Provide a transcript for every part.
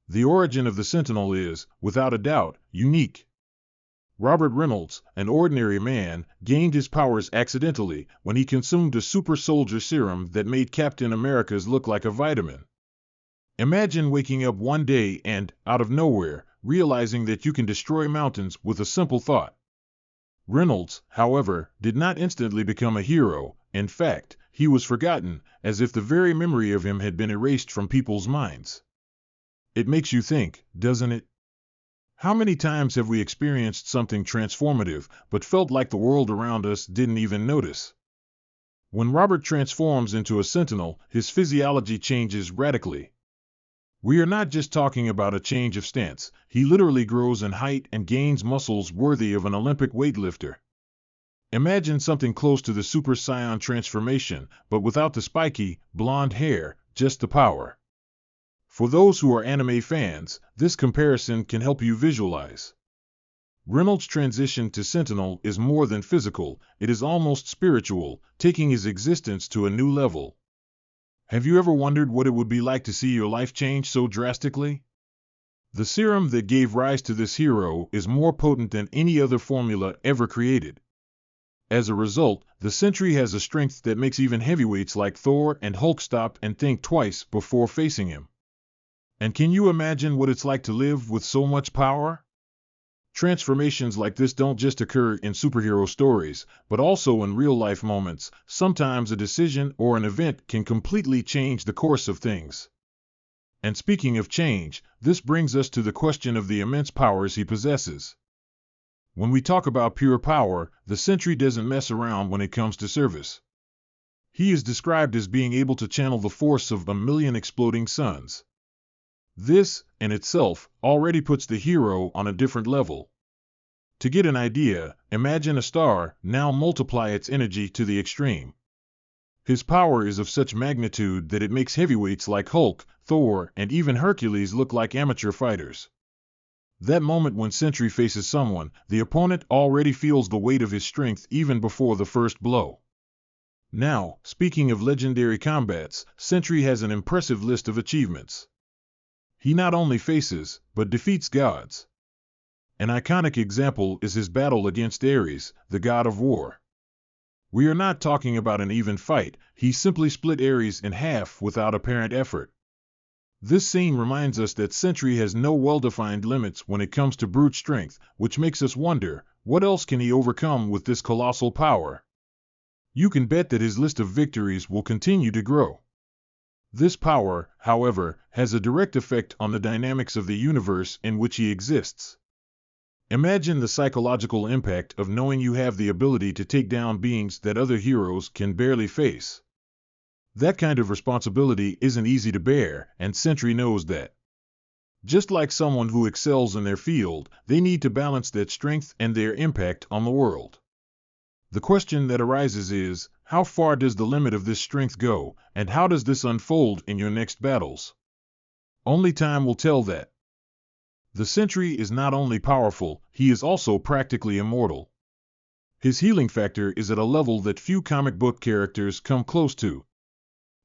The origin of the Sentinel is, without a doubt, unique. Robert Reynolds, an ordinary man, gained his powers accidentally when he consumed a super soldier serum that made Captain America's look like a vitamin. Imagine waking up one day and, out of nowhere, realizing that you can destroy mountains with a simple thought. Reynolds, however, did not instantly become a hero. In fact, he was forgotten, as if the very memory of him had been erased from people's minds. It makes you think, doesn't it? How many times have we experienced something transformative, but felt like the world around us didn't even notice? When Robert transforms into a Sentinel, his physiology changes radically. We are not just talking about a change of stance. He literally grows in height and gains muscles worthy of an Olympic weightlifter. Imagine something close to the Super Saiyan transformation, but without the spiky, blonde hair, just the power. For those who are anime fans, this comparison can help you visualize. Reynolds' transition to Sentinel is more than physical, it is almost spiritual, taking his existence to a new level. Have you ever wondered what it would be like to see your life change so drastically? The serum that gave rise to this hero is more potent than any other formula ever created. As a result, the Sentry has a strength that makes even heavyweights like Thor and Hulk stop and think twice before facing him. And can you imagine what it's like to live with so much power? Transformations like this don't just occur in superhero stories, but also in real-life moments. Sometimes a decision or an event can completely change the course of things. And speaking of change, this brings us to the question of the immense powers he possesses. When we talk about pure power, the Sentry doesn't mess around when it comes to service. He is described as being able to channel the force of 1,000,000 exploding suns. This, in itself, already puts the hero on a different level. To get an idea, imagine a star, now multiply its energy to the extreme. His power is of such magnitude that it makes heavyweights like Hulk, Thor, and even Hercules look like amateur fighters. That moment when Sentry faces someone, the opponent already feels the weight of his strength even before the first blow. Now, speaking of legendary combats, Sentry has an impressive list of achievements. He not only faces, but defeats gods. An iconic example is his battle against Ares, the god of war. We are not talking about an even fight, he simply split Ares in half without apparent effort. This scene reminds us that Sentry has no well-defined limits when it comes to brute strength, which makes us wonder, what else can he overcome with this colossal power? You can bet that his list of victories will continue to grow. This power, however, has a direct effect on the dynamics of the universe in which he exists. Imagine the psychological impact of knowing you have the ability to take down beings that other heroes can barely face. That kind of responsibility isn't easy to bear, and Sentry knows that. Just like someone who excels in their field, they need to balance that strength and their impact on the world. The question that arises is, how far does the limit of this strength go, and how does this unfold in your next battles? Only time will tell that. The Sentry is not only powerful, he is also practically immortal. His healing factor is at a level that few comic book characters come close to.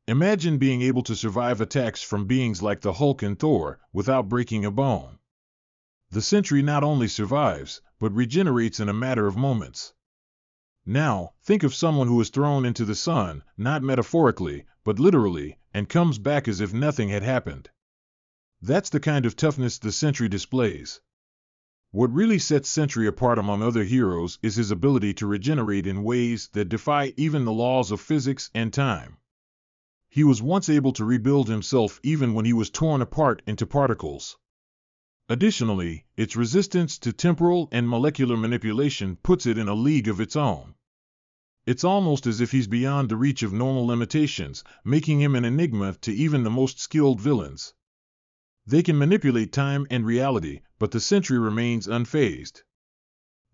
Imagine being able to survive attacks from beings like the Hulk and Thor without breaking a bone. The Sentry not only survives, but regenerates in a matter of moments. Now, think of someone who is thrown into the sun, not metaphorically, but literally, and comes back as if nothing had happened. That's the kind of toughness the Sentry displays. What really sets Sentry apart among other heroes is his ability to regenerate in ways that defy even the laws of physics and time. He was once able to rebuild himself even when he was torn apart into particles. Additionally, its resistance to temporal and molecular manipulation puts it in a league of its own. It's almost as if he's beyond the reach of normal limitations, making him an enigma to even the most skilled villains. They can manipulate time and reality, but the Sentry remains unfazed.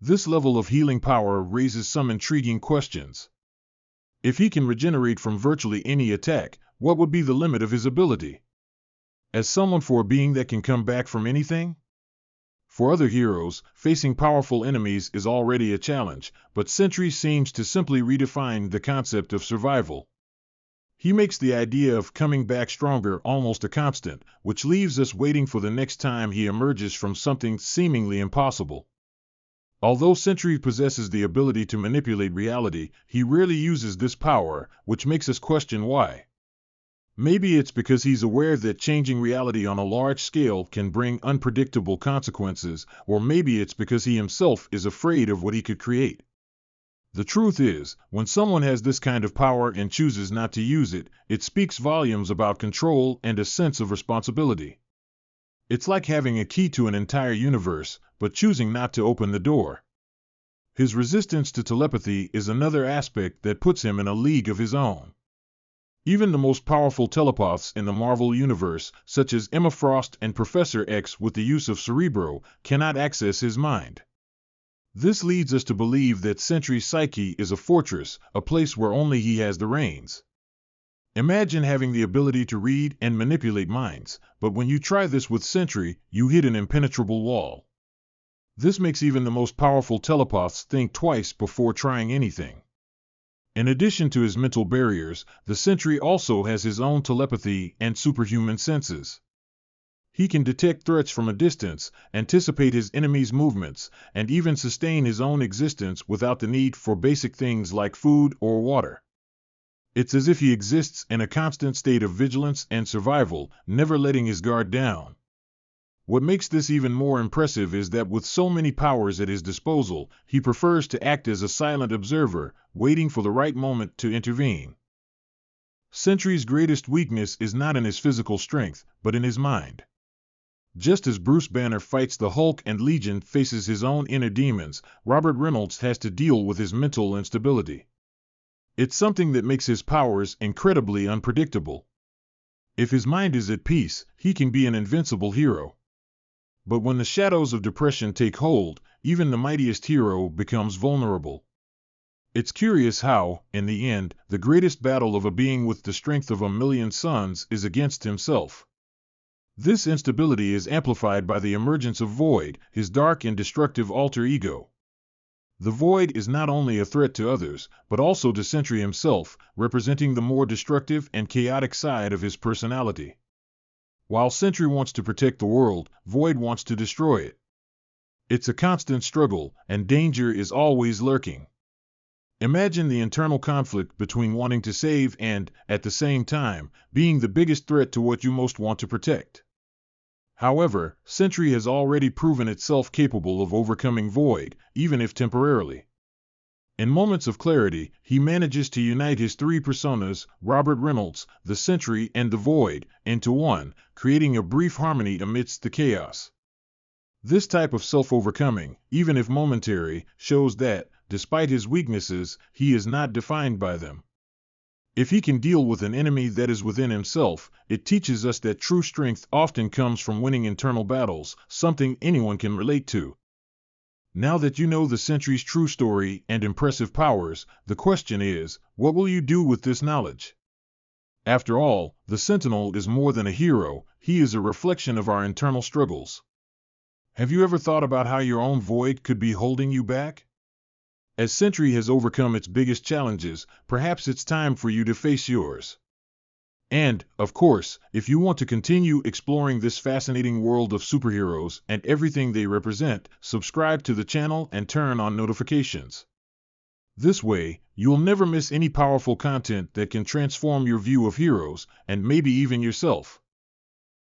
This level of healing power raises some intriguing questions. If he can regenerate from virtually any attack, what would be the limit of his ability? As someone for a being that can come back from anything? For other heroes, facing powerful enemies is already a challenge, but Sentry seems to simply redefine the concept of survival. He makes the idea of coming back stronger almost a constant, which leaves us waiting for the next time he emerges from something seemingly impossible. Although Sentry possesses the ability to manipulate reality, he rarely uses this power, which makes us question why. Maybe it's because he's aware that changing reality on a large scale can bring unpredictable consequences, or maybe it's because he himself is afraid of what he could create. The truth is, when someone has this kind of power and chooses not to use it, it speaks volumes about control and a sense of responsibility. It's like having a key to an entire universe, but choosing not to open the door. His resistance to telepathy is another aspect that puts him in a league of his own. Even the most powerful telepaths in the Marvel Universe, such as Emma Frost and Professor X with the use of Cerebro, cannot access his mind. This leads us to believe that Sentry's psyche is a fortress, a place where only he has the reins. Imagine having the ability to read and manipulate minds, but when you try this with Sentry, you hit an impenetrable wall. This makes even the most powerful telepaths think twice before trying anything. In addition to his mental barriers, the Sentry also has his own telepathy and superhuman senses. He can detect threats from a distance, anticipate his enemy's movements, and even sustain his own existence without the need for basic things like food or water. It's as if he exists in a constant state of vigilance and survival, never letting his guard down. What makes this even more impressive is that with so many powers at his disposal, he prefers to act as a silent observer, waiting for the right moment to intervene. Sentry's greatest weakness is not in his physical strength, but in his mind. Just as Bruce Banner fights the Hulk and Legion faces his own inner demons, Robert Reynolds has to deal with his mental instability. It's something that makes his powers incredibly unpredictable. If his mind is at peace, he can be an invincible hero. But when the shadows of depression take hold, even the mightiest hero becomes vulnerable. It's curious how, in the end, the greatest battle of a being with the strength of 1,000,000 suns is against himself. This instability is amplified by the emergence of Void, his dark and destructive alter ego. The Void is not only a threat to others, but also to Sentry himself, representing the more destructive and chaotic side of his personality. While Sentry wants to protect the world, Void wants to destroy it. It's a constant struggle, and danger is always lurking. Imagine the internal conflict between wanting to save and, at the same time, being the biggest threat to what you most want to protect. However, Sentry has already proven itself capable of overcoming Void, even if temporarily. In moments of clarity, he manages to unite his three personas, Robert Reynolds, the Sentry, and the Void, into one, creating a brief harmony amidst the chaos. This type of self-overcoming, even if momentary, shows that, despite his weaknesses, he is not defined by them. If he can deal with an enemy that is within himself, it teaches us that true strength often comes from winning internal battles, something anyone can relate to. Now that you know the Sentry's true story and impressive powers, the question is, what will you do with this knowledge? After all, the Sentinel is more than a hero, he is a reflection of our internal struggles. Have you ever thought about how your own Void could be holding you back? As Sentry has overcome its biggest challenges, perhaps it's time for you to face yours. And, of course, if you want to continue exploring this fascinating world of superheroes and everything they represent, subscribe to the channel and turn on notifications. This way, you'll never miss any powerful content that can transform your view of heroes, and maybe even yourself.